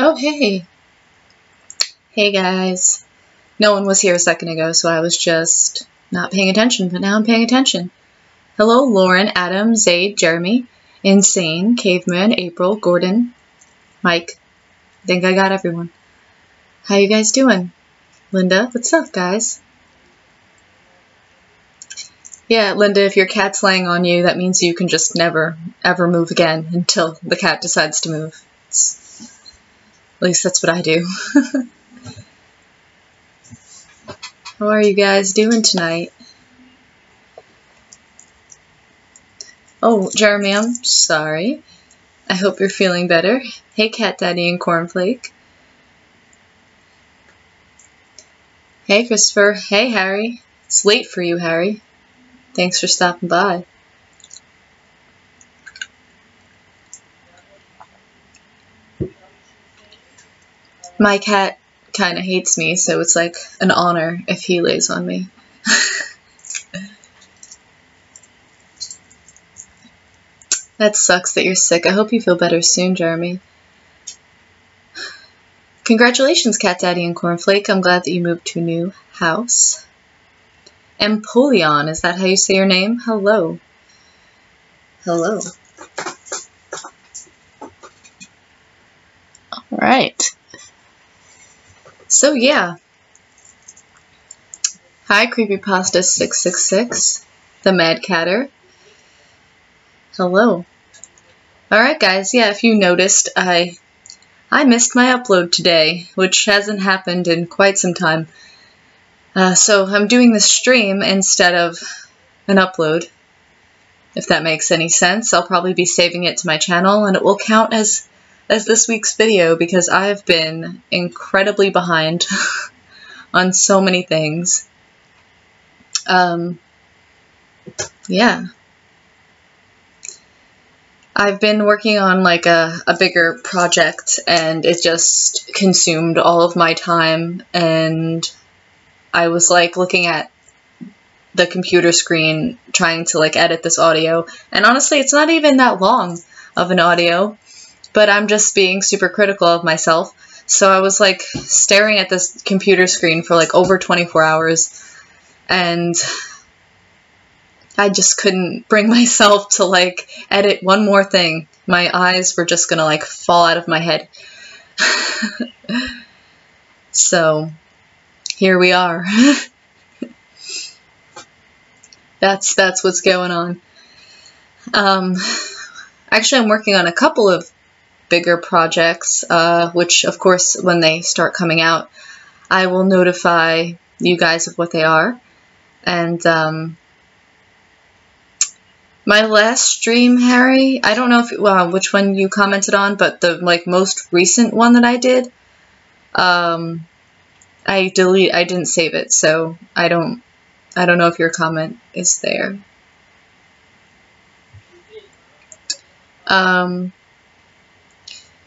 Oh, hey. Hey, guys. No one was here a second ago, so I was just not paying attention, but now I'm paying attention. Hello, Lauren, Adam, Zaid, Jeremy, Insane, Caveman, April, Gordon, Mike. I think I got everyone. How you guys doing? Linda, what's up, guys? Yeah, Linda, if your cat's laying on you, that means you can just never, ever move again until the cat decides to move. At least that's what I do. How are you guys doing tonight? Oh, Jeremy, I'm sorry. I hope you're feeling better. Hey, Cat Daddy and Cornflake. Hey, Christopher. Hey, Harry. It's late for you, Harry. Thanks for stopping by. My cat kind of hates me, so it's like an honor if he lays on me. That sucks that you're sick. I hope you feel better soon, Jeremy. Congratulations, Cat Daddy and Cornflake. I'm glad that you moved to a new house. Empoleon, is that how you say your name? Hello. Hello. Alright. So yeah. Hi, Creepypasta666, the Mad Catter. Hello. Alright guys, yeah, if you noticed, I missed my upload today, which hasn't happened in quite some time. So I'm doing the stream instead of an upload, if that makes any sense. I'll probably be saving it to my channel, and it will count as this week's video, because I've been incredibly behind on so many things. Yeah. I've been working on like a bigger project, and it just consumed all of my time, and I was like looking at the computer screen trying to like edit this audio, and honestly it's not even that long of an audio, but I'm just being super critical of myself. So I was like staring at this computer screen for like over 24 hours, and I just couldn't bring myself to like edit one more thing. My eyes were just gonna like fall out of my head. So here we are. That's what's going on. Actually, I'm working on a couple of bigger projects, which of course when they start coming out I will notify you guys of what they are. And my last stream, Harry, I don't know if which one you commented on, but the like most recent one that I did, I didn't save it, so I don't know if your comment is there.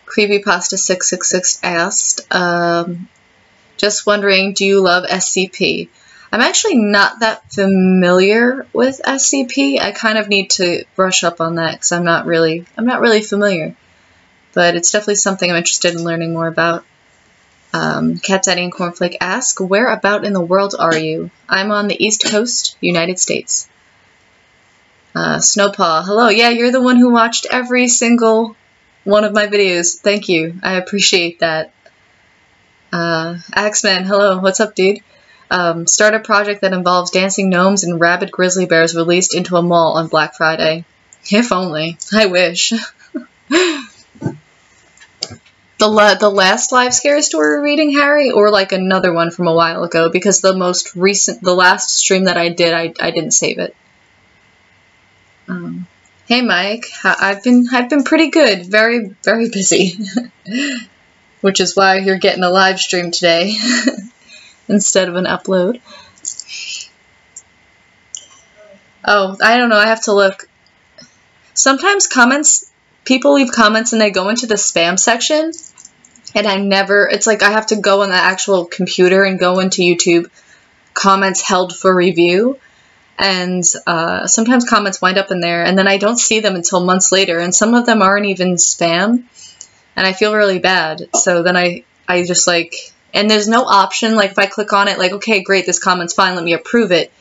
Creepypasta666 asked, just wondering, do you love SCP? I'm actually not that familiar with SCP. I kind of need to brush up on that because I'm not really familiar. But it's definitely something I'm interested in learning more about. Cat Daddy and Cornflake ask, where about in the world are you? I'm on the East Coast, United States. Snowpaw, hello. Yeah, you're the one who watched every single one of my videos. Thank you. I appreciate that. Axeman, hello. What's up, dude? Start a project that involves dancing gnomes and rabid grizzly bears released into a mall on Black Friday. If only. I wish. The last live scary story reading, Harry, or like another one from a while ago, because the last stream that I did, I didn't save it. Hey Mike, I've been pretty good, very, very busy. Which is why you're getting a live stream today. Instead of an upload. Oh, I don't know, I have to look. Sometimes people leave comments and they go into the spam section, and it's like I have to go on the actual computer and go into YouTube, comments held for review, and sometimes comments wind up in there, and then I don't see them until months later, and some of them aren't even spam. and I feel really bad. So then I just like, and there's no option, like if I click on it, like, okay, great, this comment's fine, let me approve it.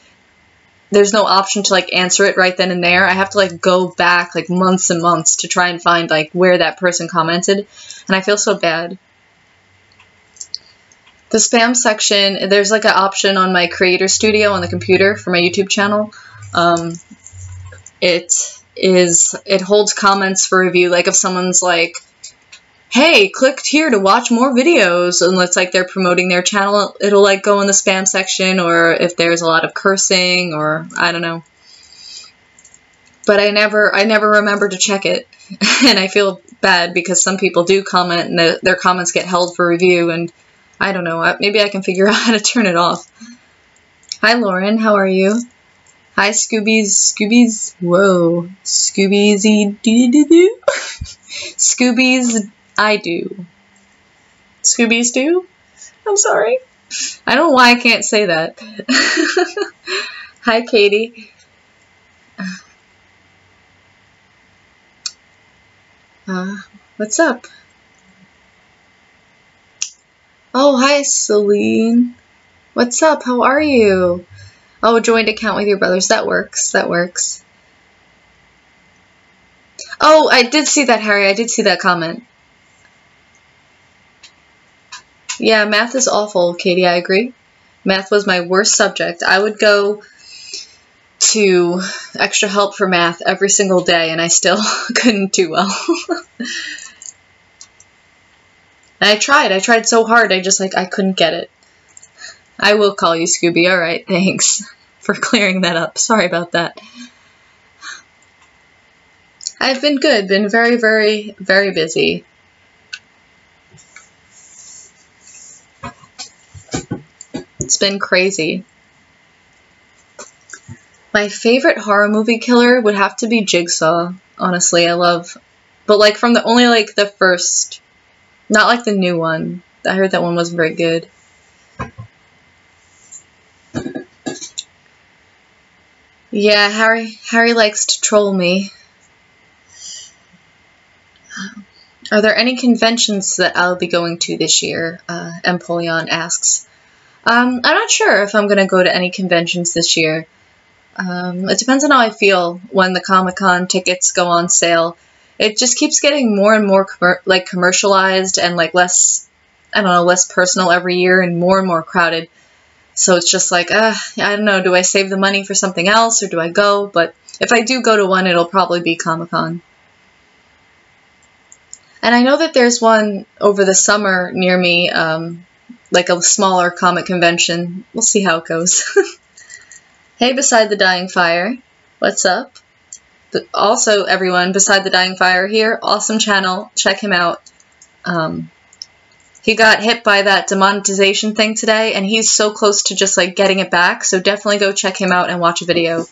There's no option to like answer it right then and there. I have to like go back like months and months to try and find like where that person commented, and I feel so bad. The spam section, there's like an option on my Creator Studio on the computer for my YouTube channel. It holds comments for review. Like if someone's like, hey, click here to watch more videos, and it's like they're promoting their channel, it'll like go in the spam section, or if there's a lot of cursing, or I don't know. But I never remember to check it, and I feel bad because some people do comment and their comments get held for review, and I don't know, maybe I can figure out how to turn it off. Hi Lauren, how are you? Hi Scoobies, whoa, Scoobies-y-doo-doo-doo. Scoobies, I do. Scoobies do? I'm sorry. I don't know why I can't say that. Hi Katie. What's up? Oh, hi, Celine. What's up? How are you? Oh, joined account with your brothers. That works. That works. Oh, I did see that, Harry. I did see that comment. Yeah, math is awful, Katie. I agree. Math was my worst subject. I would go to extra help for math every single day, and I still couldn't do well. And I tried so hard, I couldn't get it. I will call you Scooby, alright, thanks for clearing that up. Sorry about that. I've been good, been very, very, very busy. It's been crazy. My favorite horror movie killer would have to be Jigsaw, honestly, I love, but like from only like the first, not like the new one. I heard that one wasn't very good. Yeah, Harry likes to troll me. Are there any conventions that I'll be going to this year? Empoleon asks. I'm not sure if I'm going to go to any conventions this year. It depends on how I feel when the Comic-Con tickets go on sale. It just keeps getting more and more commercialized and like less, I don't know, less personal every year and more crowded. So it's just like, I don't know, do I save the money for something else or do I go? But if I do go to one, it'll probably be Comic-Con. And I know that there's one over the summer near me, like a smaller comic convention. We'll see how it goes. Hey, Beside the Dying Fire. What's up? Also, everyone, Beside the Dying Fire here. Awesome channel. Check him out. He got hit by that demonetization thing today, and he's so close to just like getting it back. So definitely go check him out and watch a video.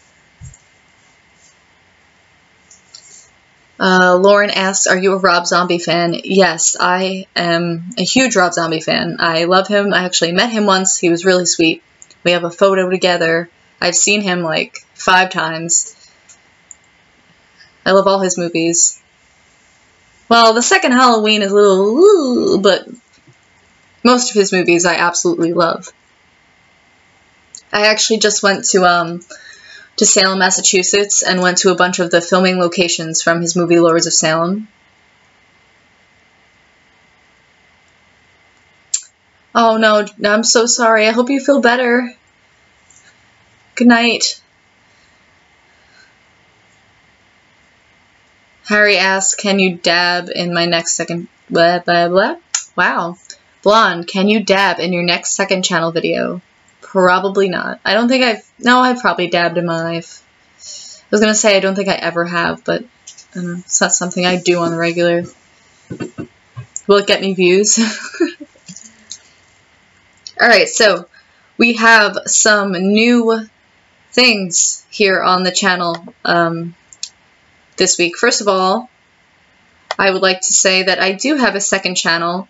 Lauren asks, are you a Rob Zombie fan? Yes, I am a huge Rob Zombie fan. I love him. I actually met him once. He was really sweet. We have a photo together. I've seen him like 5 times. I love all his movies. Well, the second Halloween is a little, but most of his movies I absolutely love. I actually just went to Salem, Massachusetts, and went to a bunch of the filming locations from his movie Lords of Salem. Oh no, I'm so sorry. I hope you feel better. Good night. Harry asks, can you dab in my next second... blah, blah, blah. Wow. Blonde, can you dab in your next second channel video? Probably not. I don't think I've probably dabbed in my life. I was going to say I don't think I ever have, but it's not something I do on the regular. Will it get me views? Alright, so we have some new things here on the channel this week. First of all, I would like to say that I do have a second channel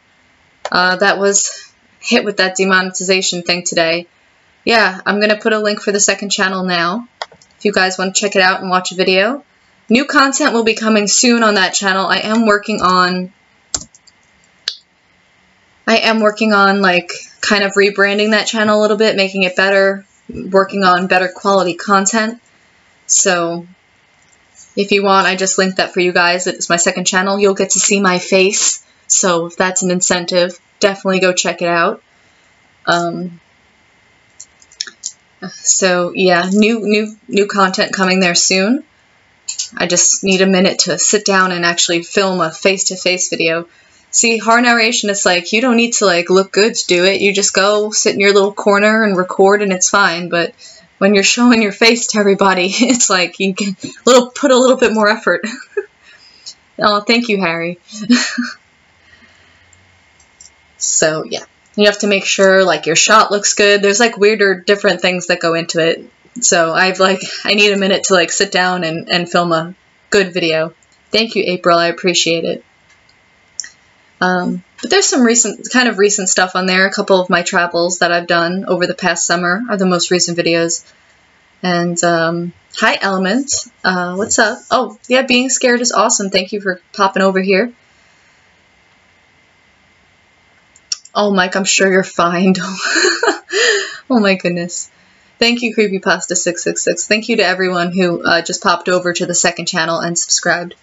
that was hit with that demonetization thing today. Yeah, I'm going to put a link for the second channel now, if you guys want to check it out and watch a video. New content will be coming soon on that channel. I am working on I am working on like kind of rebranding that channel a little bit, making it better, working on better quality content. So if you want, I just linked that for you guys. It's my second channel. You'll get to see my face. So if that's an incentive, definitely go check it out. So yeah, new content coming there soon. I just need a minute to sit down and actually film a face-to-face video. See, horror narration, it's like, you don't need to like look good to do it. You just go sit in your little corner and record and it's fine. But when you're showing your face to everybody, it's like you can put a little bit more effort. Oh, thank you, Harry. So yeah, you have to make sure like your shot looks good. There's like weirder, different things that go into it. So I need a minute to like sit down and film a good video. Thank you, April. I appreciate it. But there's some recent stuff on there. A couple of my travels that I've done over the past summer are the most recent videos. And hi, Element. What's up? Oh, yeah, being scared is awesome. Thank you for popping over here. Oh, Mike, I'm sure you're fine. Oh my goodness. Thank you, Creepypasta666. Thank you to everyone who just popped over to the second channel and subscribed.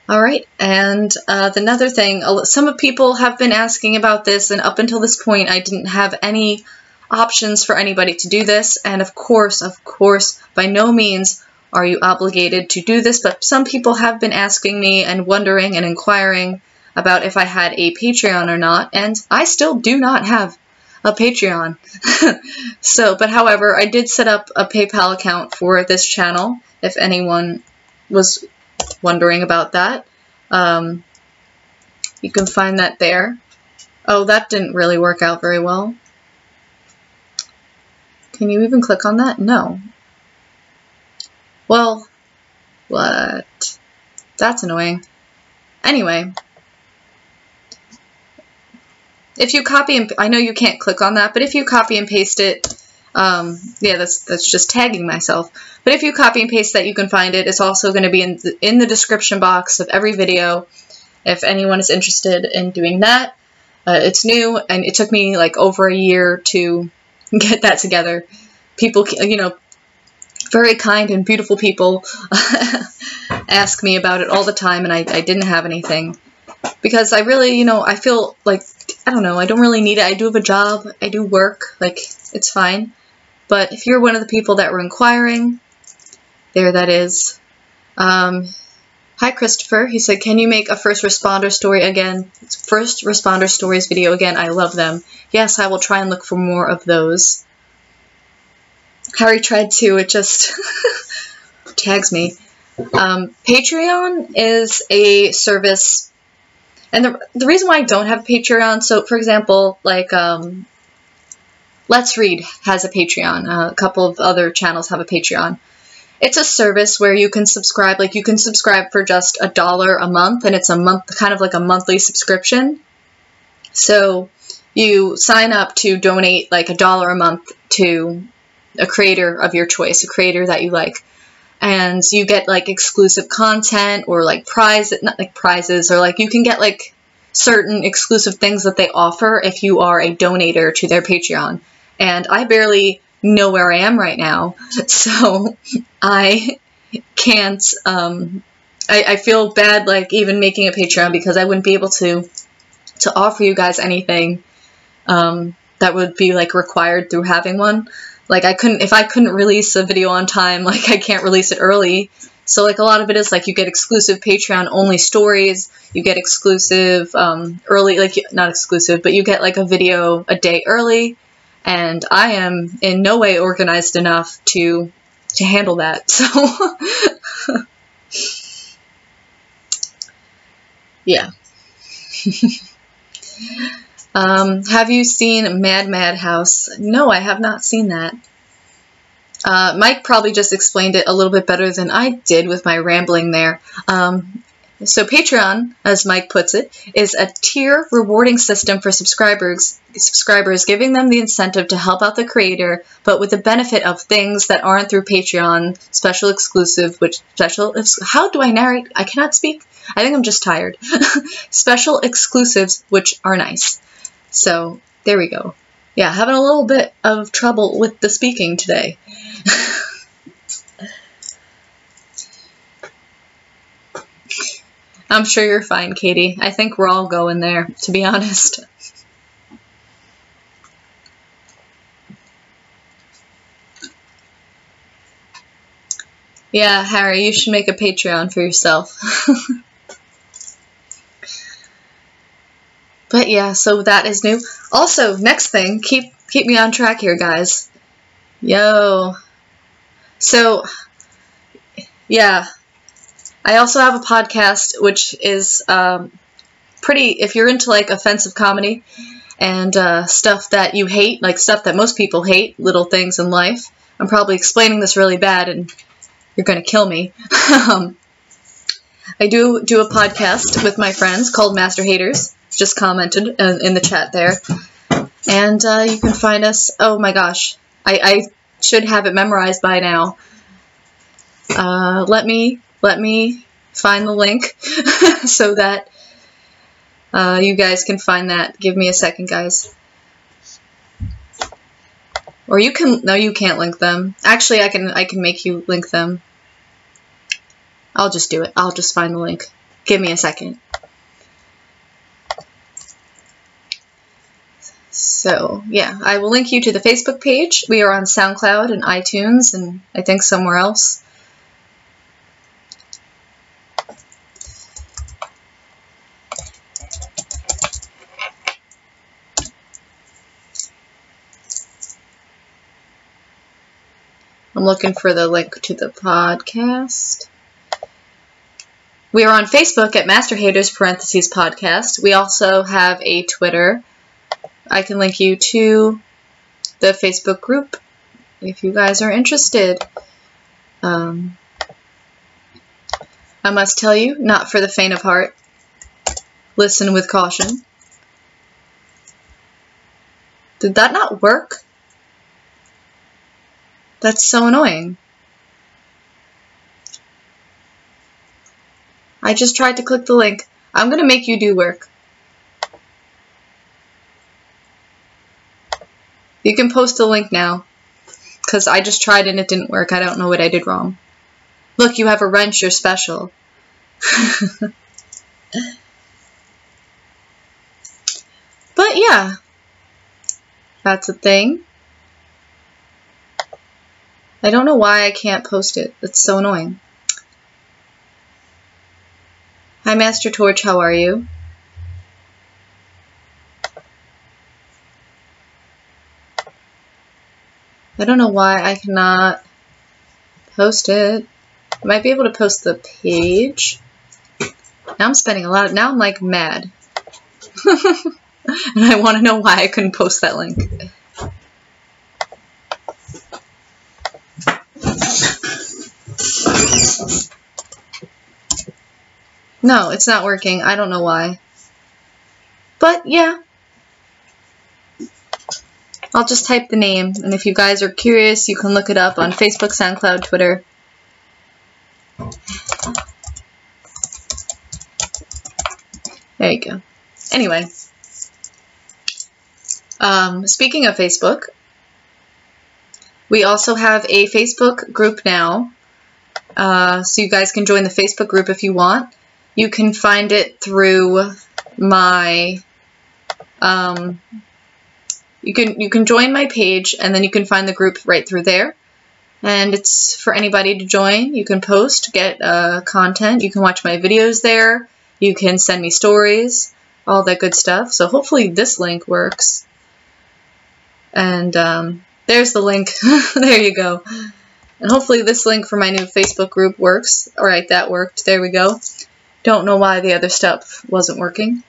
Alright, and another thing, some people have been asking about this, and up until this point I didn't have any options for anybody to do this, and of course, by no means are you obligated to do this, but some people have been asking me and wondering and inquiring about if I had a Patreon or not, and I still do not have a Patreon. But however, I did set up a PayPal account for this channel, if anyone was wondering about that. You can find that there. Oh, that didn't really work out very well. Can you even click on that? No. Well, what? That's annoying. Anyway, if you copy and I know you can't click on that, but if you copy and paste it, yeah, that's just tagging myself. But if you copy and paste that, you can find it. It's also going to be in the description box of every video if anyone is interested in doing that. It's new, and it took me like over a year to get that together. People, you know, very kind and beautiful people ask me about it all the time, and I didn't have anything. Because I really, you know, I feel like, I don't know, I don't really need it. I do have a job, I do work, like, it's fine. But if you're one of the people that were inquiring, there that is. Hi, Christopher. He said, can you make a first responder story again? First responder stories video again. I love them. Yes, I will try and look for more of those. Harry tried to, it just tags me. Patreon is a service, and the reason why I don't have a Patreon, so for example, like, Let's Read has a Patreon. A couple of other channels have a Patreon. It's a service where you can subscribe, like you can subscribe for just $1 a month, and it's a month, kind of like a monthly subscription. So you sign up to donate like $1 a month to a creator of your choice, a creator that you like. And you get like exclusive content or like not like prizes, or like you can get like certain exclusive things that they offer if you are a donator to their Patreon. And I barely know where I am right now, so I can't, I feel bad like even making a Patreon, because I wouldn't be able to offer you guys anything that would be like required through having one. Like if I couldn't release a video on time, like I can't release it early. So like a lot of it is like you get exclusive Patreon only stories, you get exclusive early, like not exclusive, but you get like a video a day early, and I am in no way organized enough to handle that. So yeah. Have you seen Mad House? No, I have not seen that. Mike probably just explained it a little bit better than I did with my rambling there. So Patreon, as Mike puts it, is a tier rewarding system for subscribers, giving them the incentive to help out the creator, but with the benefit of things that aren't through Patreon, how do I narrate? I cannot speak. I think I'm just tired. Special exclusives, which are nice. So there we go. Yeah, having a little bit of trouble with the speaking today. I'm sure you're fine, Katie. I think we're all going there, to be honest. Yeah, Harry, you should make a Patreon for yourself. But yeah, so that is new. Also, next thing, keep me on track here, guys. Yo. So, yeah. I also have a podcast, which is pretty, if you're into like offensive comedy and stuff that you hate, like stuff that most people hate, little things in life. I'm probably explaining this really bad and you're going to kill me. I do a podcast with my friends called Master Haters. Just commented in the chat there. And you can find us, oh my gosh, I should have it memorized by now. Let me find the link so that you guys can find that. Give me a second, guys. Or you can, no, you can't link them. Actually, I can make you link them. I'll just do it. I'll just find the link. Give me a second. So, yeah, I will link you to the Facebook page. We are on SoundCloud and iTunes and I think somewhere else. I'm looking for the link to the podcast. We are on Facebook at Master Haters _podcast. We also have a Twitter. I can link you to the Facebook group if you guys are interested. I must tell you, not for the faint of heart. Listen with caution. Did that not work? That's so annoying. I just tried to click the link. I'm gonna make you do work. You can post the link now, because I just tried and it didn't work. I don't know what I did wrong. Look, you have a wrench, you're special. But yeah, that's a thing. I don't know why I can't post it. It's so annoying. Hi, Master Torch, how are you? I don't know why I cannot post it. I might be able to post the page. Now I'm spending a lot of, now I'm like mad. And I want to know why I couldn't post that link. No, it's not working. I don't know why. But yeah. I'll just type the name, and if you guys are curious, you can look it up on Facebook, SoundCloud, Twitter. There you go. Anyway. Speaking of Facebook, we also have a Facebook group now. So you guys can join the Facebook group if you want. You can find it through my... You can join my page, and then you can find the group right through there. And it's for anybody to join. You can post, get content. You can watch my videos there. You can send me stories, all that good stuff. So hopefully this link works. And there's the link. There you go. And hopefully this link for my new Facebook group works. All right, that worked. There we go. Don't know why the other stuff wasn't working.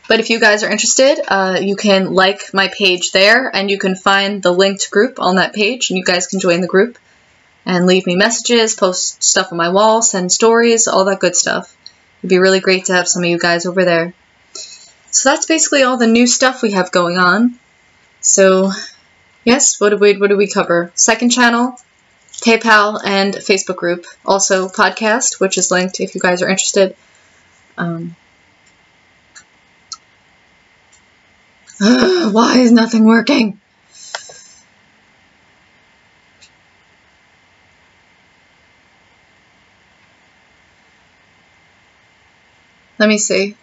But if you guys are interested, you can like my page there, and you can find the linked group on that page, and you guys can join the group and leave me messages, post stuff on my wall, send stories, all that good stuff. It'd be really great to have some of you guys over there. So that's basically all the new stuff we have going on. So, yes, what did we cover? Second channel, PayPal, and Facebook group. Also, podcast, which is linked if you guys are interested. Why is nothing working? Let me see.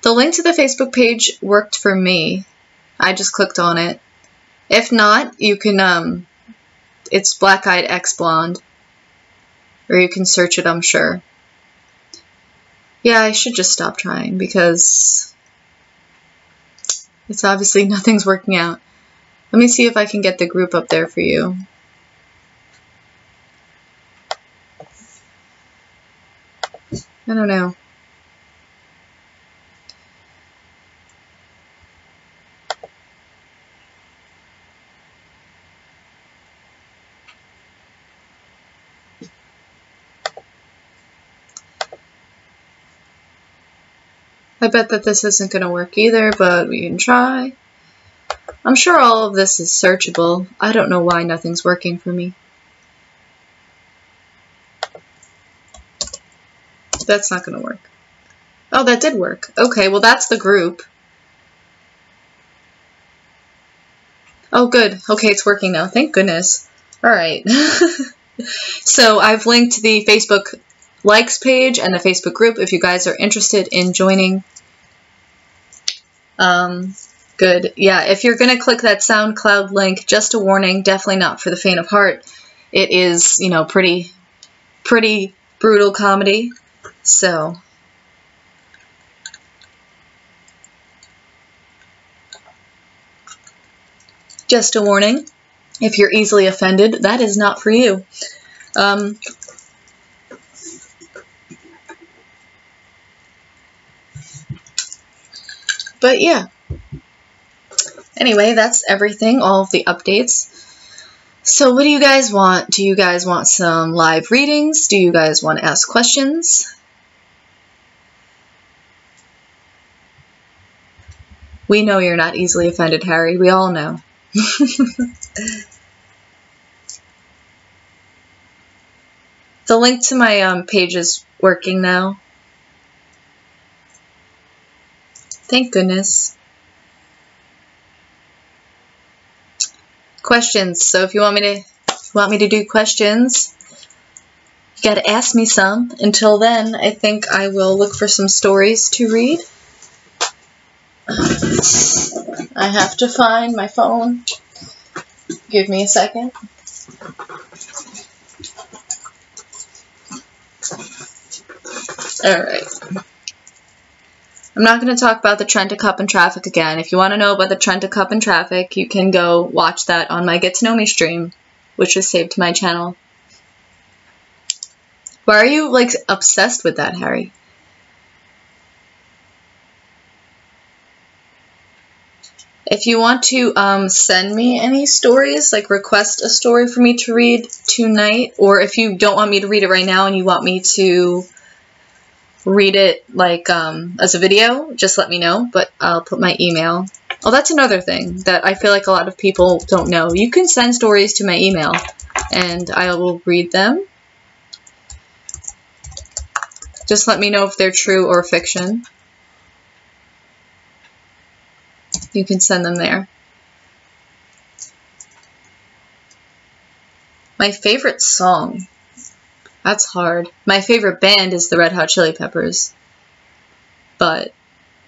The link to the Facebook page worked for me. I just clicked on it. If not, you can, it's Blackeyed X Blonde. Or you can search it, I'm sure. Yeah, I should just stop trying because it's obviously nothing's working out. Let me see if I can get the group up there for you. I don't know. I bet that this isn't going to work either, but we can try. I'm sure all of this is searchable. I don't know why nothing's working for me. That's not going to work. Oh, that did work. Okay, well that's the group. Oh, good. Okay, it's working now. Thank goodness. Alright. So I've linked the Facebook likes page and the Facebook group if you guys are interested in joining. Good. Yeah, if you're going to click that SoundCloud link, just a warning, definitely not for the faint of heart. It is, you know, pretty brutal comedy. So, just a warning, if you're easily offended, that is not for you. But yeah. Anyway, that's everything, all of the updates. So what do you guys want? Do you guys want some live readings? Do you guys want to ask questions? We know you're not easily offended, Harry. We all know. The link to my page is working now. Thank goodness. Questions. So if you want me to do questions, you gotta ask me some. Until then, I think I will look for some stories to read. I have to find my phone. Give me a second. Alright. I'm not going to talk about the Trent to Cup and Traffic again. If you want to know about the Trent to Cup and Traffic, you can go watch that on my Get to Know Me stream, which is saved to my channel. Why are you, like, obsessed with that, Harry? If you want to send me any stories, like request a story for me to read tonight, or if you don't want me to read it right now and you want me to read it like as a video, just let me know, but I'll put my email. Oh, that's another thing that I feel like a lot of people don't know. You can send stories to my email and I will read them. Just let me know if they're true or fiction. You can send them there. My favorite song. That's hard. My favorite band is the Red Hot Chili Peppers. But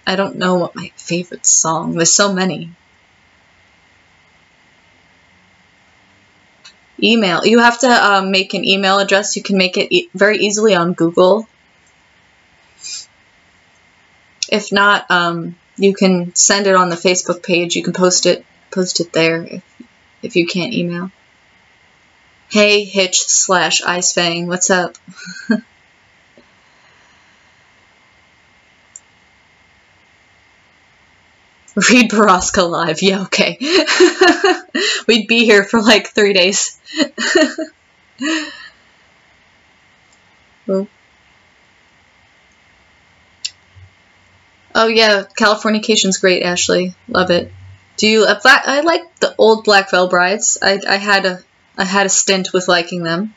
I don't know what my favorite song. There's so many. Email. You have to make an email address. You can make it very easily on Google. If not, you can send it on the Facebook page. You can post it there if you can't email. Hey, Hitch/Icefang, what's up? Read Baraska live. Yeah, okay. We'd be here for like 3 days. Oh. Oh yeah, Californication's great, Ashley. Love it. Do you? I like the old Black Veil Brides. I had a stint with liking them.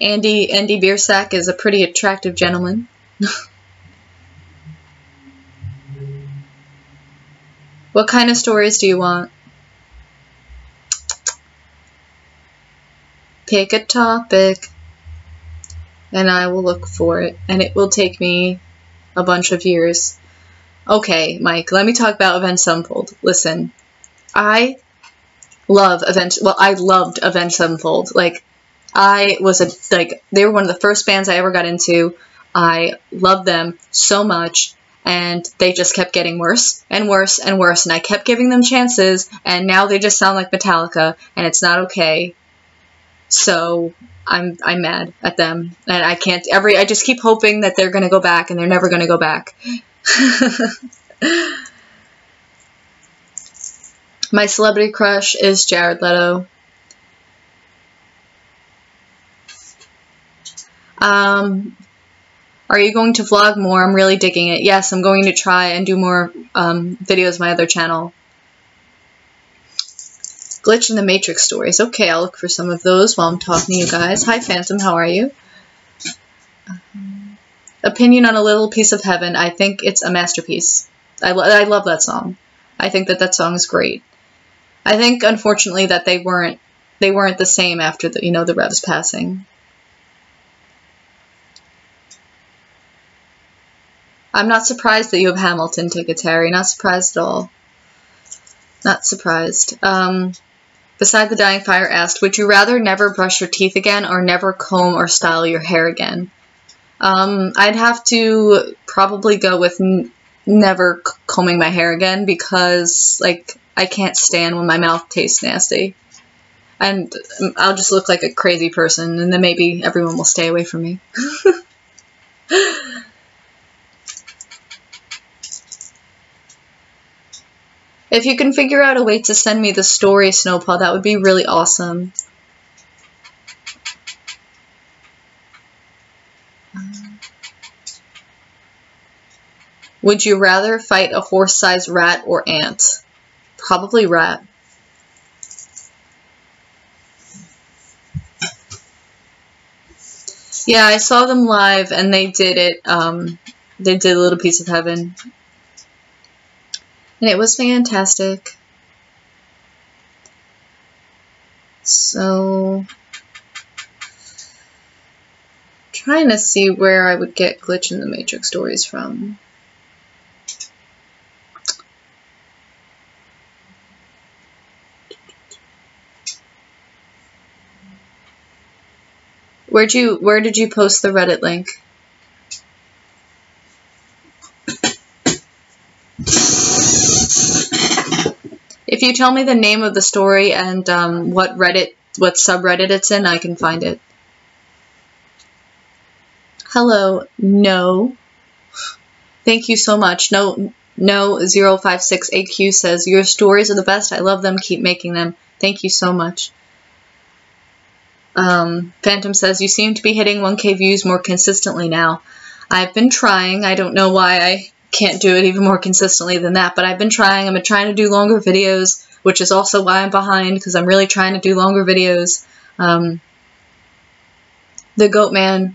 Andy Biersack is a pretty attractive gentleman. What kind of stories do you want? Pick a topic, and I will look for it, and it will take me a bunch of years. Okay, Mike, let me talk about Avenged Sevenfold. Listen, I loved Avenged Sevenfold. Like, they were one of the first bands I ever got into. I loved them so much, and they just kept getting worse and worse and worse, and I kept giving them chances, and now they just sound like Metallica, and it's not okay. So I'm mad at them, and I can't. I just keep hoping that they're gonna go back, and they're never gonna go back. My celebrity crush is Jared Leto. Are you going to vlog more? I'm really digging it. Yes, I'm going to try and do more videos on my other channel. Glitch in the Matrix stories. Okay, I'll look for some of those while I'm talking to you guys. Hi, Phantom. How are you? Opinion on A Little Piece of Heaven. I think it's a masterpiece. I love that song. I think that song is great. I think, unfortunately, that they weren't the same after the Rev's passing. I'm not surprised that you have Hamilton tickets, Harry. Not surprised at all. Not surprised. Beside the Dying Fire asked, would you rather never brush your teeth again or never comb or style your hair again? I'd have to probably go with never combing my hair again because, like, I can't stand when my mouth tastes nasty. And I'll just look like a crazy person, and then maybe everyone will stay away from me. If you can figure out a way to send me the story, Snowpaw, that would be really awesome. Would you rather fight a horse-sized rat or ant? Probably rat. Yeah, I saw them live, and they did it. They did A Little Piece of Heaven. And it was fantastic. So, trying to see where I would get Glitch in the Matrix stories from. Where did you post the Reddit link? If you tell me the name of the story and what subreddit it's in, I can find it. Hello, no. Thank you so much. No 056AQ says, your stories are the best. I love them. Keep making them. Thank you so much. Phantom says, you seem to be hitting 1K views more consistently now. I've been trying. I don't know why I can't do it even more consistently than that, but I've been trying. I've been trying to do longer videos, which is also why I'm behind, because I'm really trying to do longer videos. The Goatman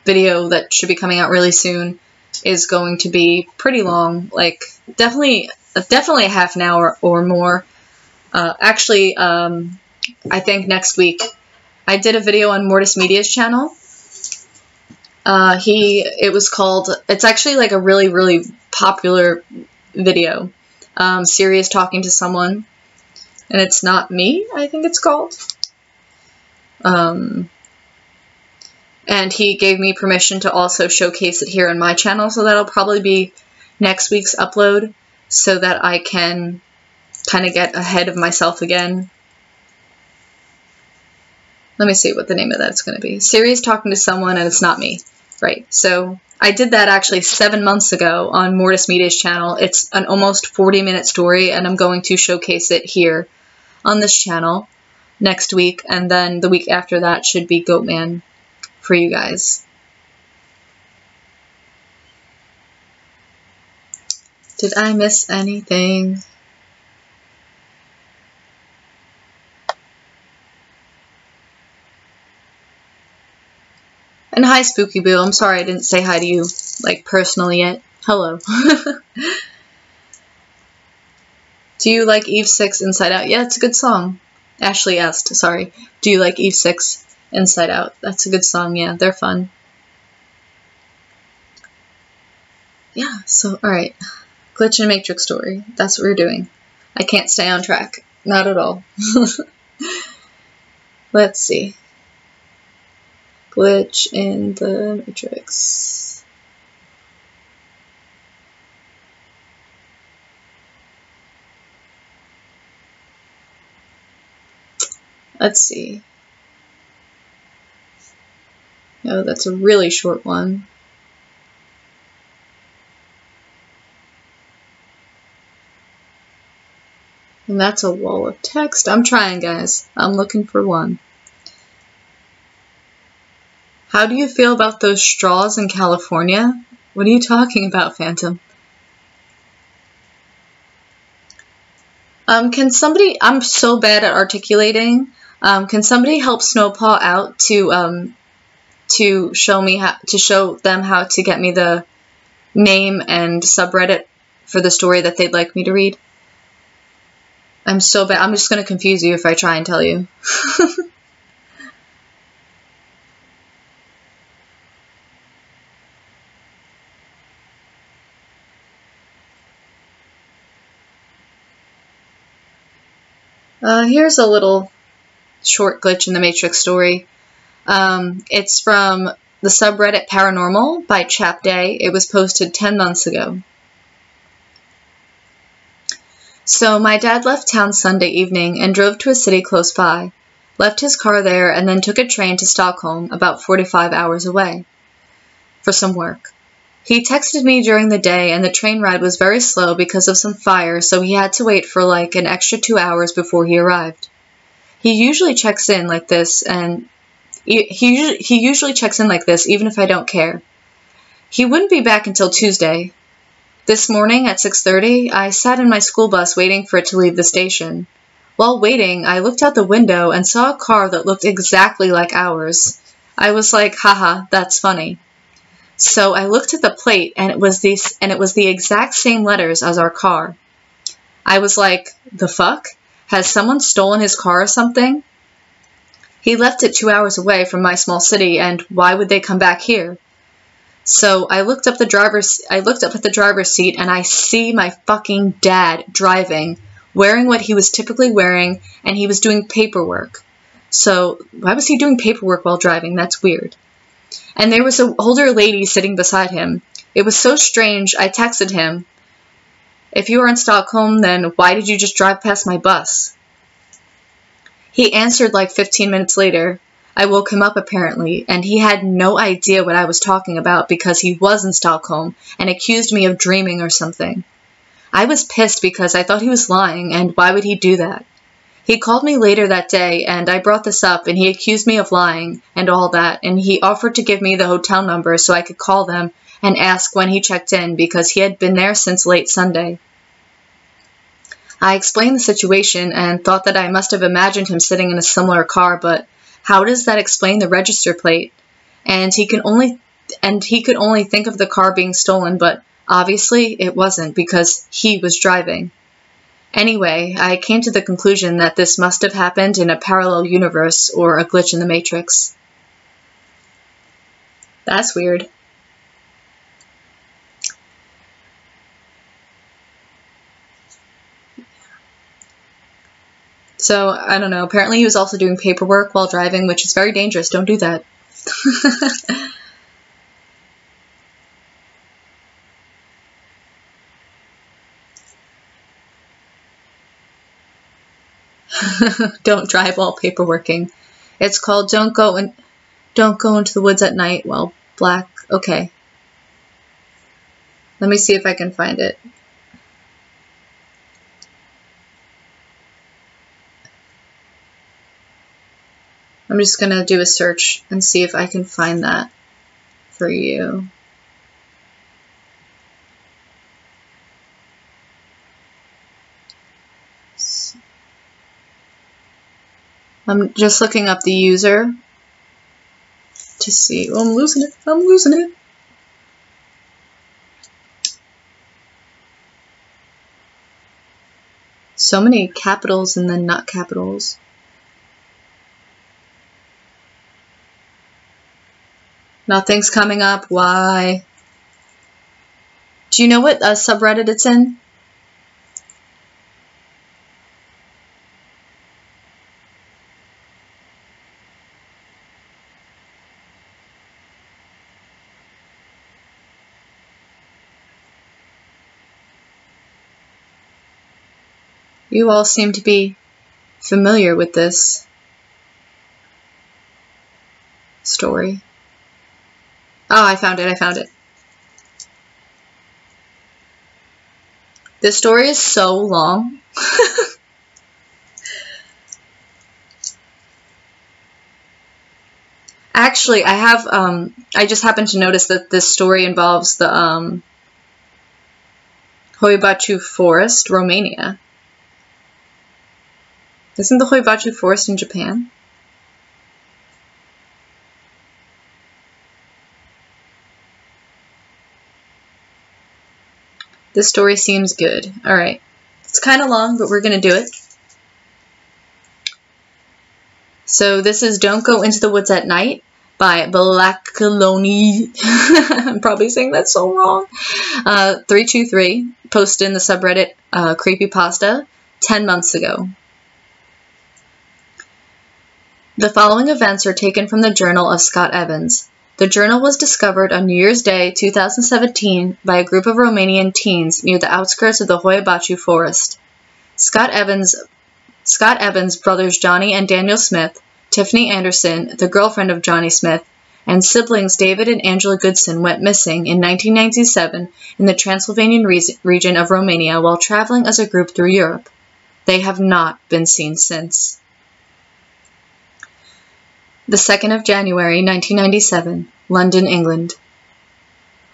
video that should be coming out really soon is going to be pretty long, like definitely a half an hour or more. Actually, I think next week. I did a video on Mortis Media's channel. It's actually like a really, really popular video. Sirius talking to someone, and it's not me, I think it's called. And he gave me permission to also showcase it here on my channel, so that'll probably be next week's upload, so that I can kind of get ahead of myself again. Let me see what the name of that's going to be. Sirius talking to someone, and it's not me. Right, so I did that actually 7 months ago on Mortis Media's channel. It's an almost 40-minute story, and I'm going to showcase it here on this channel. next week, and then the week after that should be Goatman for you guys. Did I miss anything? And hi, Spooky Boo. I'm sorry I didn't say hi to you, like, personally yet. Hello. Do you like Eve 6 Inside Out? Yeah, it's a good song. Ashley asked, sorry. Do you like Eve 6 Inside Out? That's a good song, yeah. They're fun. Yeah, so, alright. Glitch and Matrix story. That's what we're doing. I can't stay on track. Not at all. Let's see. Glitch in the Matrix. Let's see. Oh, that's a really short one. And that's a wall of text. I'm trying, guys. I'm looking for one. How do you feel about those straws in California? What are you talking about, Phantom? Can somebody... I'm so bad at articulating. Can somebody help Snowpaw out to show me how to show them how to get me the name and subreddit for the story that they'd like me to read? I'm so bad. I'm just going to confuse you if I try and tell you. Here's a little short glitch in the Matrix story. It's from the subreddit Paranormal by Chap Day. It was posted 10 months ago. So my dad left town Sunday evening and drove to a city close by, left his car there, and then took a train to Stockholm, about 45 hours away, for some work. He texted me during the day, and the train ride was very slow because of some fire, so he had to wait for like an extra 2 hours before he arrived. He usually checks in like this, and he usually checks in like this even if I don't care. He wouldn't be back until Tuesday. This morning at 6:30, I sat in my school bus waiting for it to leave the station. While waiting, I looked out the window and saw a car that looked exactly like ours. I was like, haha, that's funny. So I looked at the plate, and it was the exact same letters as our car. I was like, the fuck? Has someone stolen his car or something? He left it 2 hours away from my small city, and why would they come back here? So I looked up at the driver's seat, and I see my fucking dad driving, wearing what he was typically wearing, and he was doing paperwork. So why was he doing paperwork while driving? That's weird. And there was an older lady sitting beside him. It was so strange, I texted him, if you are in Stockholm, then why did you just drive past my bus? He answered like 15 minutes later. I woke him up apparently, and he had no idea what I was talking about because he was in Stockholm and accused me of dreaming or something. I was pissed because I thought he was lying, and why would he do that? He called me later that day, and I brought this up, and he accused me of lying and all that, and he offered to give me the hotel number so I could call them and ask when he checked in because he had been there since late Sunday. I explained the situation and thought that I must have imagined him sitting in a similar car, but how does that explain the register plate? And he could only think of the car being stolen, but obviously it wasn't because he was driving. Anyway, I came to the conclusion that this must have happened in a parallel universe or a glitch in the Matrix. That's weird. So, I don't know, apparently he was also doing paperwork while driving, which is very dangerous. Don't do that. Don't drive while paperworking. It's called Don't Go into the Woods at Night while black. Okay. Let me see if I can find it. I'm just going to do a search and see if I can find that for you. I'm just looking up the user to see. Oh, I'm losing it. I'm losing it. So many capitals and then not capitals. Nothing's coming up. Why? Do you know what subreddit it's in? You all seem to be familiar with this story. Oh, I found it. I found it. This story is so long. Actually, I have, I just happened to notice that this story involves the Hoibachu Forest, Romania. Isn't the Hoibachu Forest in Japan? This story seems good. Alright. It's kind of long, but we're going to do it. So this is Don't Go Into the Woods at Night by Blackeyed. I'm probably saying that so wrong. 323, posted in the subreddit Creepypasta 10 months ago. The following events are taken from the journal of Scott Evans. The journal was discovered on New Year's Day 2017 by a group of Romanian teens near the outskirts of the Hoibachu Forest. Scott Evans' brothers Johnny and Daniel Smith, Tiffany Anderson, the girlfriend of Johnny Smith, and siblings David and Angela Goodson went missing in 1997 in the Transylvanian region of Romania while traveling as a group through Europe. They have not been seen since. The 2nd of January, 1997, London, England.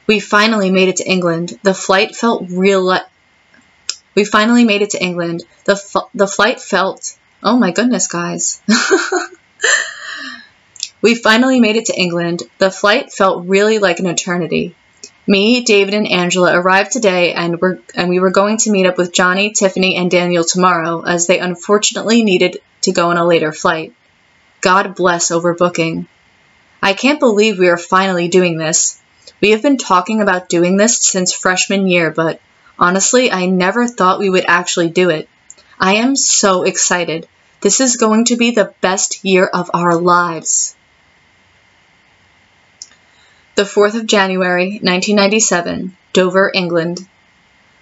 We finally made it to England. The flight felt We finally made it to England. The flight felt... Oh my goodness, guys. We finally made it to England. The flight felt really like an eternity. Me, David, and Angela arrived today, and we were going to meet up with Johnny, Tiffany, and Daniel tomorrow, as they unfortunately needed to go on a later flight. God bless overbooking. I can't believe we are finally doing this. We have been talking about doing this since freshman year, but honestly, I never thought we would actually do it. I am so excited. This is going to be the best year of our lives. The 4th of January, 1997, Dover, England.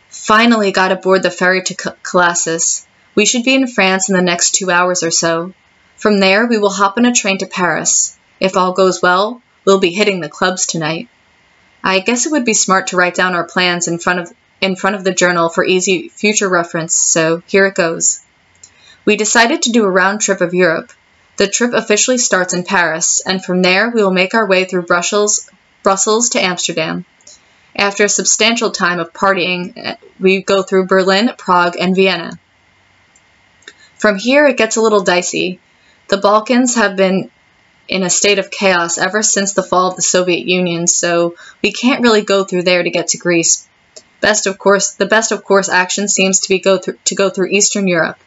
Finally got aboard the ferry to Colossus. We should be in France in the next 2 hours or so. From there, we will hop on a train to Paris. If all goes well, we'll be hitting the clubs tonight. I guess it would be smart to write down our plans in front of the journal for easy future reference, so here it goes. We decided to do a round trip of Europe. The trip officially starts in Paris, and from there we will make our way through Brussels to Amsterdam. After a substantial time of partying, we go through Berlin, Prague, and Vienna. From here, it gets a little dicey. The Balkans have been in a state of chaos ever since the fall of the Soviet Union, so we can't really go through there to get to Greece. The best of course action seems to be to go through Eastern Europe.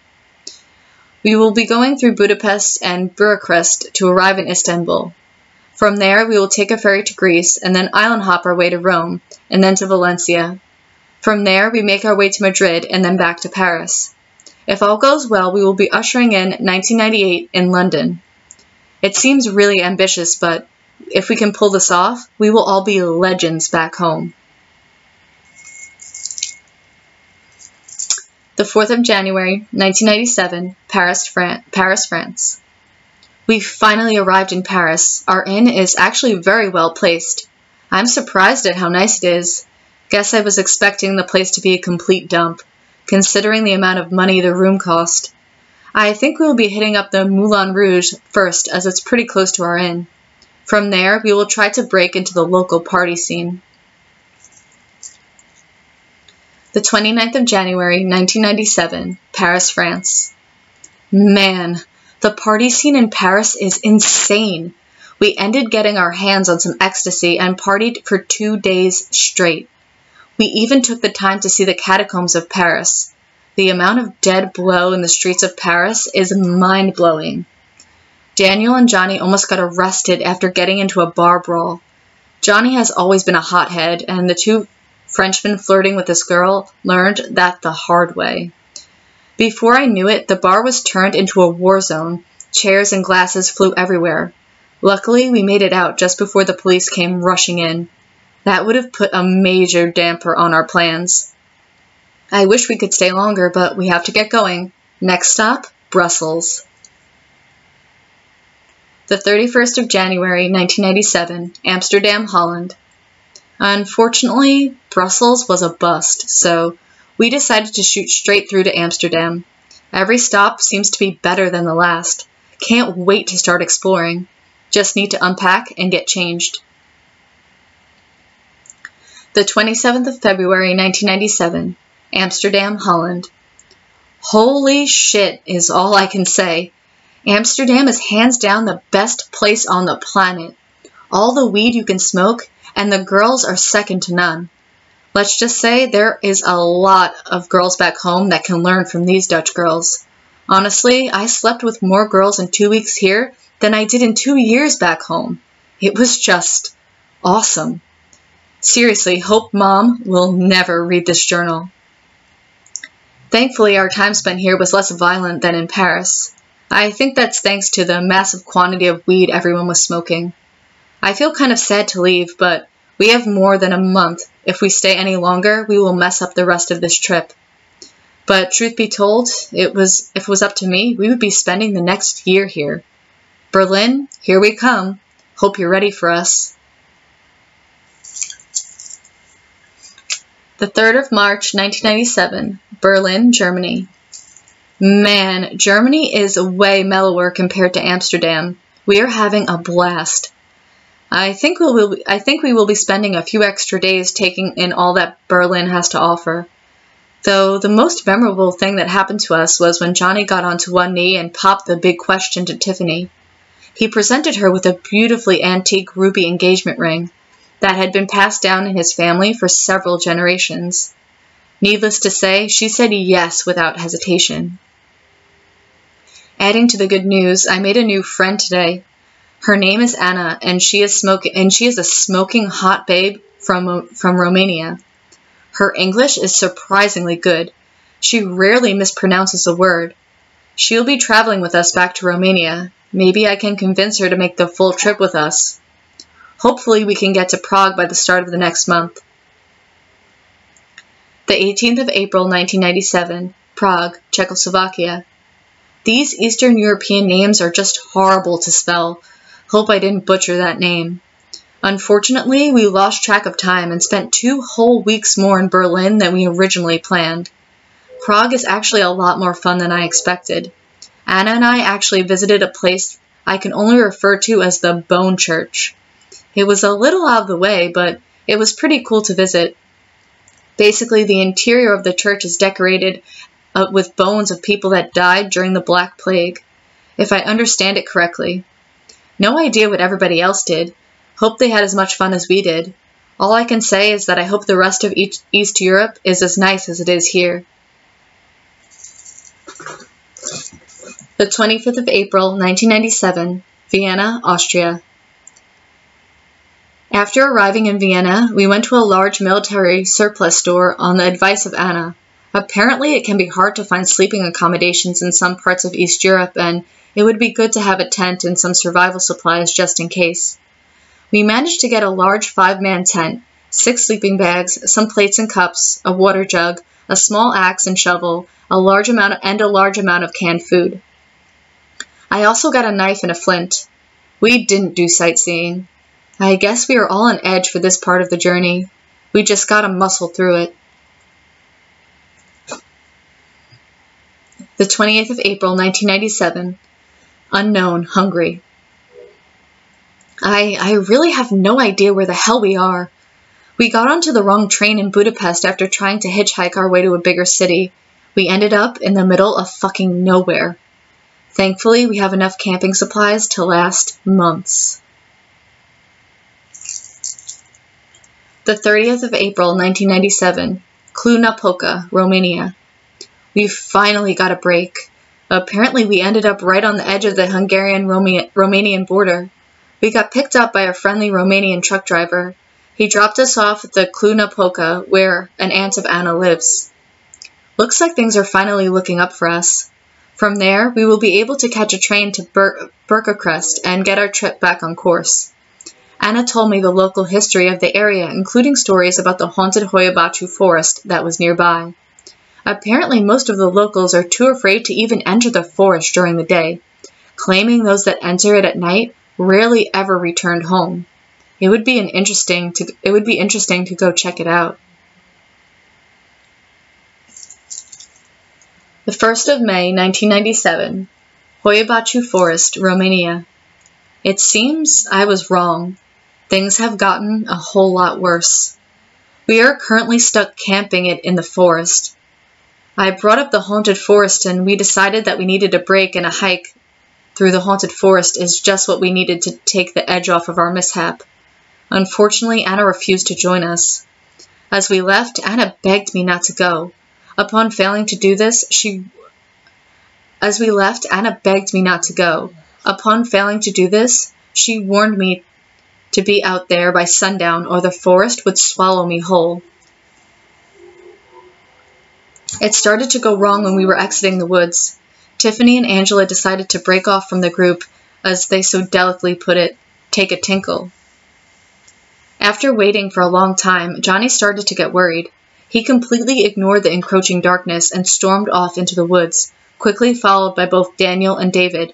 We will be going through Budapest and Bucharest to arrive in Istanbul. From there, we will take a ferry to Greece and then island hop our way to Rome and then to Valencia. From there, we make our way to Madrid and then back to Paris. If all goes well, we will be ushering in 1998 in London. It seems really ambitious, but if we can pull this off, we will all be legends back home. The 4th of January, 1997, Paris, France. We finally arrived in Paris. Our inn is actually very well placed. I'm surprised at how nice it is. Guess I was expecting the place to be a complete dump, considering the amount of money the room cost. I think we will be hitting up the Moulin Rouge first, as it's pretty close to our inn. From there, we will try to break into the local party scene. The 29th of January, 1997, Paris, France. Man, the party scene in Paris is insane. We ended getting our hands on some ecstasy and partied for 2 days straight. We even took the time to see the catacombs of Paris. The amount of dead blow in the streets of Paris is mind-blowing. Daniel and Johnny almost got arrested after getting into a bar brawl. Johnny has always been a hothead, and the two Frenchmen flirting with this girl learned that the hard way. Before I knew it, the bar was turned into a war zone. Chairs and glasses flew everywhere. Luckily, we made it out just before the police came rushing in. That would have put a major damper on our plans. I wish we could stay longer, but we have to get going. Next stop, Brussels. The 31st of January, 1997, Amsterdam, Holland. Unfortunately, Brussels was a bust, so we decided to shoot straight through to Amsterdam. Every stop seems to be better than the last. Can't wait to start exploring. Just need to unpack and get changed. The 27th of February, 1997, Amsterdam, Holland. Holy shit is all I can say. Amsterdam is hands down the best place on the planet. All the weed you can smoke, and the girls are second to none. Let's just say there is a lot of girls back home that can learn from these Dutch girls. Honestly, I slept with more girls in 2 weeks here than I did in 2 years back home. It was just awesome. Seriously, hope Mom will never read this journal. Thankfully, our time spent here was less violent than in Paris. I think that's thanks to the massive quantity of weed everyone was smoking. I feel kind of sad to leave, but we have more than a month. If we stay any longer, we will mess up the rest of this trip. But truth be told, if it was up to me, we would be spending the next year here. Berlin, here we come. Hope you're ready for us. The 3rd of March, 1997, Berlin, Germany. Man, Germany is way mellower compared to Amsterdam. We are having a blast. I think we will be spending a few extra days taking in all that Berlin has to offer. Though the most memorable thing that happened to us was when Johnny got onto one knee and popped the big question to Tiffany. He presented her with a beautifully antique ruby engagement ring that had been passed down in his family for several generations. Needless to say, she said yes without hesitation. Adding to the good news, I made a new friend today. Her name is Anna, and she is a smoking hot babe from Romania. Her English is surprisingly good. She rarely mispronounces a word. She'll be traveling with us back to Romania. Maybe I can convince her to make the full trip with us. Hopefully we can get to Prague by the start of the next month. The 18th of April, 1997, Prague, Czechoslovakia. These Eastern European names are just horrible to spell. Hope I didn't butcher that name. Unfortunately, we lost track of time and spent 2 whole weeks more in Berlin than we originally planned. Prague is actually a lot more fun than I expected. Anna and I actually visited a place I can only refer to as the Bone Church. It was a little out of the way, but it was pretty cool to visit. Basically, the interior of the church is decorated with bones of people that died during the Black Plague, if I understand it correctly. No idea what everybody else did. Hope they had as much fun as we did. All I can say is that I hope the rest of East Europe is as nice as it is here. The 25th of April, 1997, Vienna, Austria. After arriving in Vienna, we went to a large military surplus store on the advice of Anna. Apparently, it can be hard to find sleeping accommodations in some parts of East Europe, and it would be good to have a tent and some survival supplies just in case. We managed to get a large 5-man tent, 6 sleeping bags, some plates and cups, a water jug, a small axe and shovel, a large amount of canned food. I also got a knife and a flint. We didn't do sightseeing. I guess we are all on edge for this part of the journey. We just gotta muscle through it. The 28th of April, 1997. Unknown, hungry. I really have no idea where the hell we are. We got onto the wrong train in Budapest after trying to hitchhike our way to a bigger city. We ended up in the middle of fucking nowhere. Thankfully, we have enough camping supplies to last months. The 30th of April, 1997. Cluj-Napoca, Romania. We finally got a break. Apparently, we ended up right on the edge of the Hungarian-Romanian border. We got picked up by a friendly Romanian truck driver. He dropped us off at the Cluj-Napoca, where an aunt of Anna lives. Looks like things are finally looking up for us. From there, we will be able to catch a train to Bucharest and get our trip back on course. Anna told me the local history of the area, including stories about the haunted Hoia-Baciu forest that was nearby. Apparently, most of the locals are too afraid to even enter the forest during the day, claiming those that enter it at night rarely ever returned home. It would be interesting to go check it out. The 1st of May, 1997. Hoia-Baciu Forest, Romania. It seems I was wrong. Things have gotten a whole lot worse. We are currently stuck camping it in the forest. I brought up the haunted forest and we decided that we needed a break, and a hike through the haunted forest is just what we needed to take the edge off of our mishap. Unfortunately, Anna refused to join us. As we left, Anna begged me not to go. Upon failing to do this, she warned me to be out there by sundown or the forest would swallow me whole. It started to go wrong when we were exiting the woods. Tiffany and Angela decided to break off from the group, as they so delicately put it, take a tinkle. After waiting for a long time, Johnny started to get worried. He completely ignored the encroaching darkness and stormed off into the woods, quickly followed by both Daniel and David.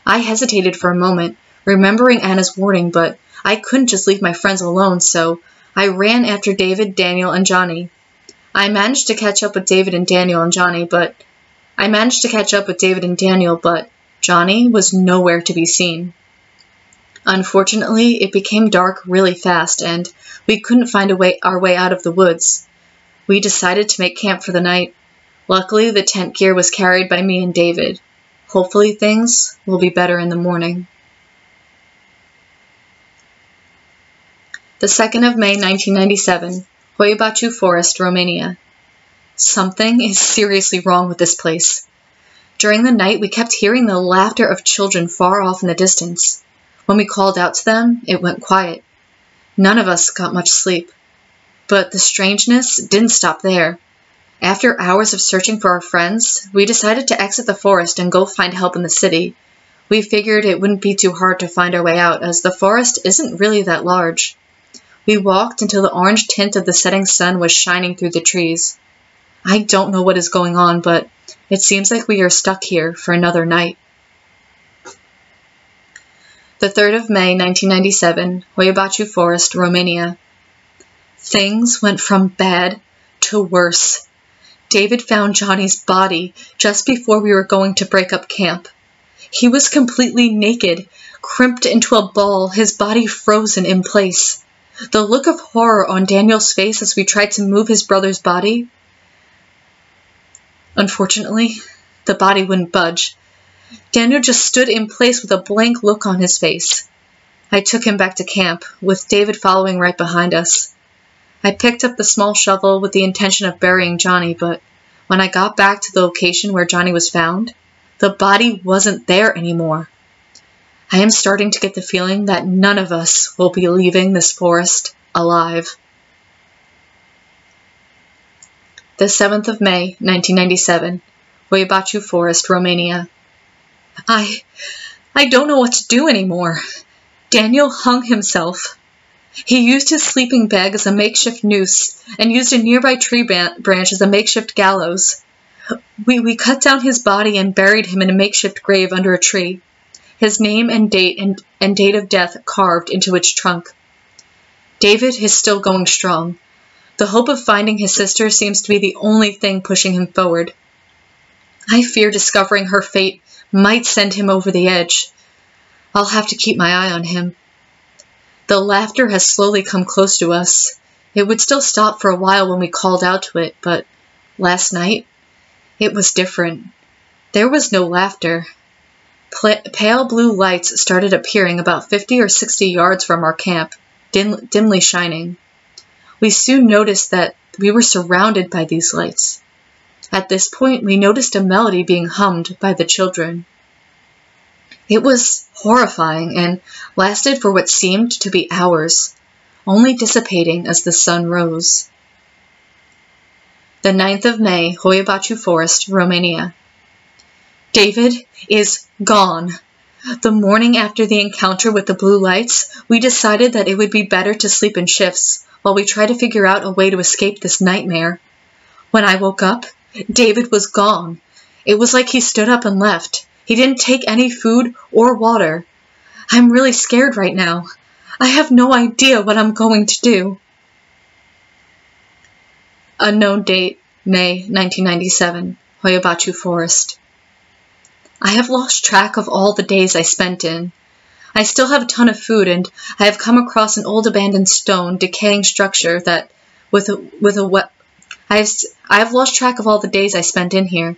I hesitated for a moment, remembering Anna's warning, but I couldn't just leave my friends alone, so I ran after David, Daniel, and Johnny. I managed to catch up with David and Daniel, but Johnny was nowhere to be seen. Unfortunately, it became dark really fast, and we couldn't find our way out of the woods. We decided to make camp for the night. Luckily, the tent gear was carried by me and David. Hopefully things will be better in the morning. The 2nd of May, 1997. Hoia-Baciu Forest, Romania. Something is seriously wrong with this place. During the night, we kept hearing the laughter of children far off in the distance. When we called out to them, it went quiet. None of us got much sleep. But the strangeness didn't stop there. After hours of searching for our friends, we decided to exit the forest and go find help in the city. We figured it wouldn't be too hard to find our way out, as the forest isn't really that large. We walked until the orange tint of the setting sun was shining through the trees. I don't know what is going on, but it seems like we are stuck here for another night. The 3rd of May, 1997, Hoia-Baciu Forest, Romania. Things went from bad to worse. David found Johnny's body just before we were going to break up camp. He was completely naked, crimped into a ball, his body frozen in place. The look of horror on Daniel's face as we tried to move his brother's body. Unfortunately, the body wouldn't budge. Daniel just stood in place with a blank look on his face. I took him back to camp, with David following right behind us. I picked up the small shovel with the intention of burying Johnny, but when I got back to the location where Johnny was found, the body wasn't there anymore. I am starting to get the feeling that none of us will be leaving this forest alive. The 7th of May, 1997, Hoia-Baciu Forest, Romania. I don't know what to do anymore. Daniel hung himself. He used his sleeping bag as a makeshift noose and used a nearby tree branch as a makeshift gallows. We cut down his body and buried him in a makeshift grave under a tree. His name and date of death carved into its trunk. David is still going strong. The hope of finding his sister seems to be the only thing pushing him forward. I fear discovering her fate might send him over the edge. I'll have to keep my eye on him. The laughter has slowly come close to us. It would still stop for a while when we called out to it, but last night, it was different. There was no laughter. Pale blue lights started appearing about 50 or 60 yards from our camp, dimly shining. We soon noticed that we were surrounded by these lights. At this point, we noticed a melody being hummed by the children. It was horrifying and lasted for what seemed to be hours, only dissipating as the sun rose. The 9th of May, Hoia Forest, Romania. David is gone. The morning after the encounter with the blue lights, we decided that it would be better to sleep in shifts while we tried to figure out a way to escape this nightmare. When I woke up, David was gone. It was like he stood up and left. He didn't take any food or water. I'm really scared right now. I have no idea what I'm going to do. Unknown date, May 1997, Hoia Forest. I have lost track of all the days I spent in. I still have a ton of food, and I have come across an old abandoned stone, decaying structure that, I have lost track of all the days I spent in here.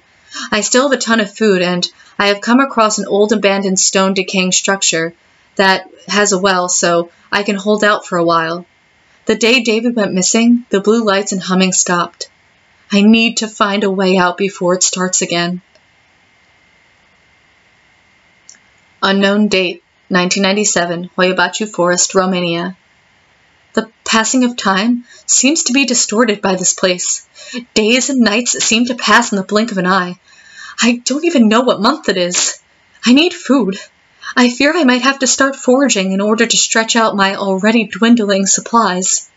I still have a ton of food, and I have come across an old abandoned stone decaying structure that has a well, so I can hold out for a while. The day David went missing, the blue lights and humming stopped. I need to find a way out before it starts again. Unknown date, 1997, Hoia Forest, Romania. The passing of time seems to be distorted by this place. Days and nights seem to pass in the blink of an eye. I don't even know what month it is. I need food. I fear I might have to start foraging in order to stretch out my already dwindling supplies.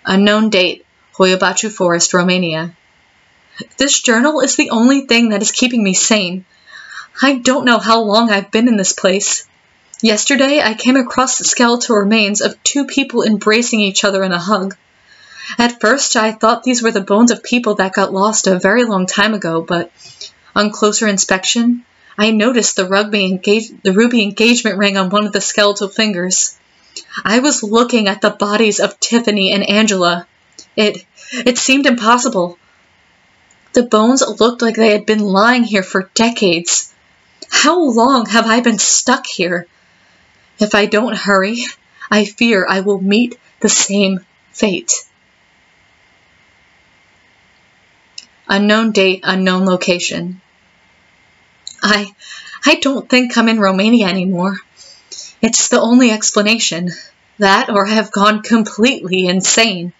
Unknown date, Hoia Forest, Romania. This journal is the only thing that is keeping me sane. I don't know how long I've been in this place. Yesterday, I came across the skeletal remains of 2 people embracing each other in a hug. At first, I thought these were the bones of people that got lost a very long time ago, but on closer inspection, I noticed the ruby engagement ring on one of the skeletal fingers. I was looking at the bodies of Tiffany and Angela. It seemed impossible. The bones looked like they had been lying here for decades. How long have I been stuck here? If I don't hurry, I fear I will meet the same fate. Unknown date, unknown location. I don't think I'm in Romania anymore. It's the only explanation. That or I have gone completely insane.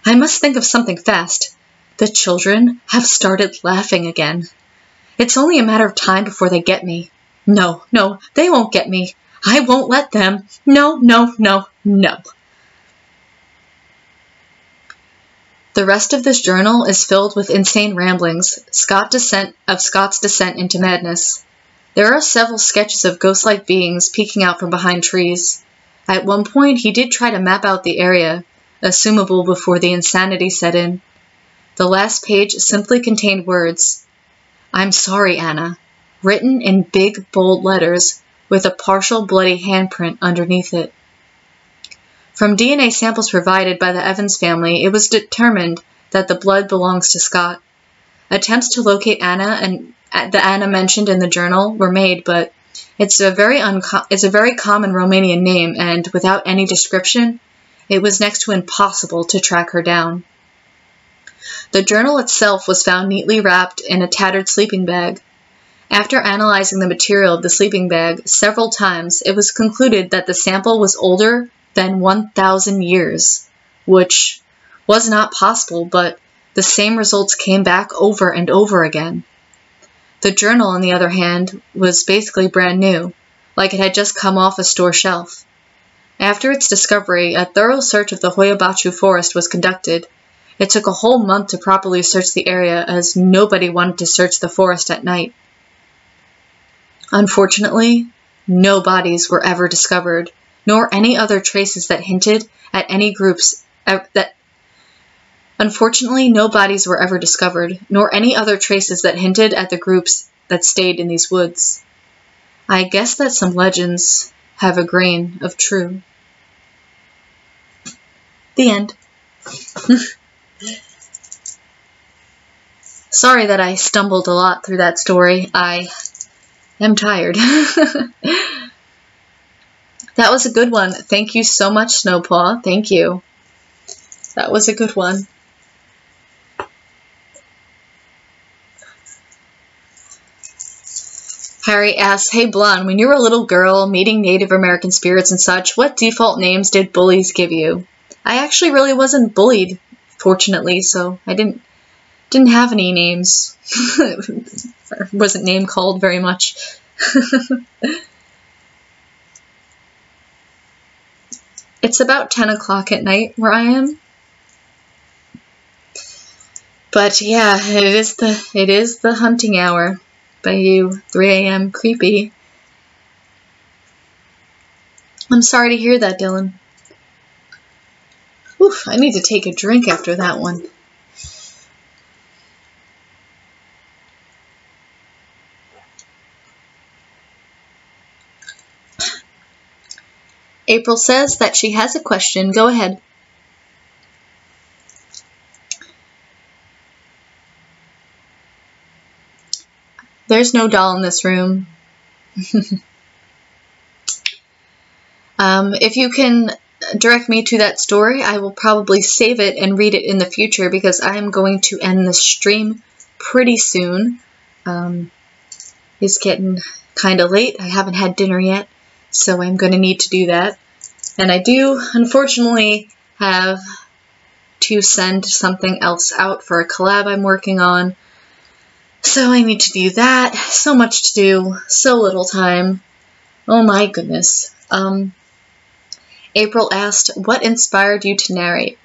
I must think of something fast. The children have started laughing again. It's only a matter of time before they get me. No, they won't get me. I won't let them. No. The rest of this journal is filled with insane ramblings, Scott's descent into madness. There are several sketches of ghost-like beings peeking out from behind trees. At one point, he did try to map out the area, assumable before the insanity set in. The last page simply contained words, "I'm sorry, Anna," written in big, bold letters, with a partial bloody handprint underneath it. From DNA samples provided by the Evans family, it was determined that the blood belongs to Scott. Attempts to locate Anna and the Anna mentioned in the journal were made, but it's a very common Romanian name, and without any description, it was next to impossible to track her down. The journal itself was found neatly wrapped in a tattered sleeping bag. After analyzing the material of the sleeping bag several times, it was concluded that the sample was older than 1,000 years, which was not possible, but the same results came back over and over again. The journal, on the other hand, was basically brand new, like it had just come off a store shelf. After its discovery, a thorough search of the Hoia Forest was conducted. It took a whole month to properly search the area, as nobody wanted to search the forest at night. Unfortunately, no bodies were ever discovered, nor any other traces that hinted at any groups Unfortunately, no bodies were ever discovered, nor any other traces that hinted at the groups that stayed in these woods. I guess that some legends have a grain of true. The end. Sorry that I stumbled a lot through that story. I am tired. That was a good one. Thank you so much, Snowpaw. Thank you. That was a good one. Harry asks, hey Blonde, when you were a little girl meeting Native American spirits and such, what default names did bullies give you? I actually really wasn't bullied, fortunately, so I didn't have any names. Wasn't name called very much. It's about 10 o'clock at night where I am. But yeah, it is the hunting hour. By you, 3 a.m. creepy. I'm sorry to hear that, Dylan. Oof, I need to take a drink after that one. April says that she has a question. Go ahead. There's no doll in this room. If you can direct me to that story, I will probably save it and read it in the future because I'm going to end the stream pretty soon. It's getting kind of late. I haven't had dinner yet, so I'm going to need to do that. And I do, unfortunately, have to send something else out for a collab I'm working on. So I need to do that. So much to do. So little time. Oh my goodness. April asked, what inspired you to narrate?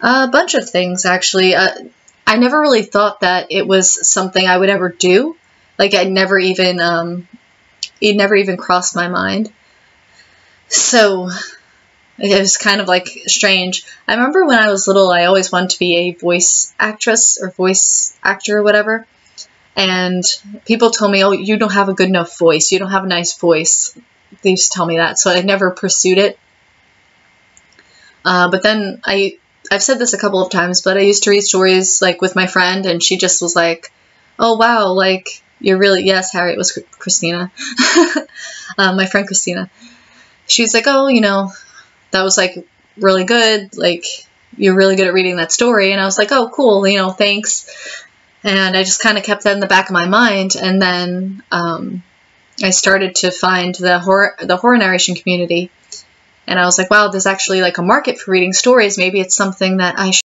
A bunch of things, actually. I never really thought that it was something I would ever do. Like, it never even crossed my mind. So, it was kind of, like, strange. I remember when I was little, I always wanted to be a voice actress or voice actor or whatever. And people told me, oh, you don't have a good enough voice. You don't have a nice voice. They used to tell me that. So I never pursued it. But then I've said this a couple of times, but I used to read stories like with my friend, and she just was like, oh, wow, like, you're really, yes, Harry, it was Christina. My friend Christina. She was like, oh, you know, that was like really good. Like, you're really good at reading that story. And I was like, oh, cool, you know, thanks. And I just kind of kept that in the back of my mind. And then I started to find the horror narration community. And I was like, wow, there's actually like a market for reading stories. Maybe it's something that I should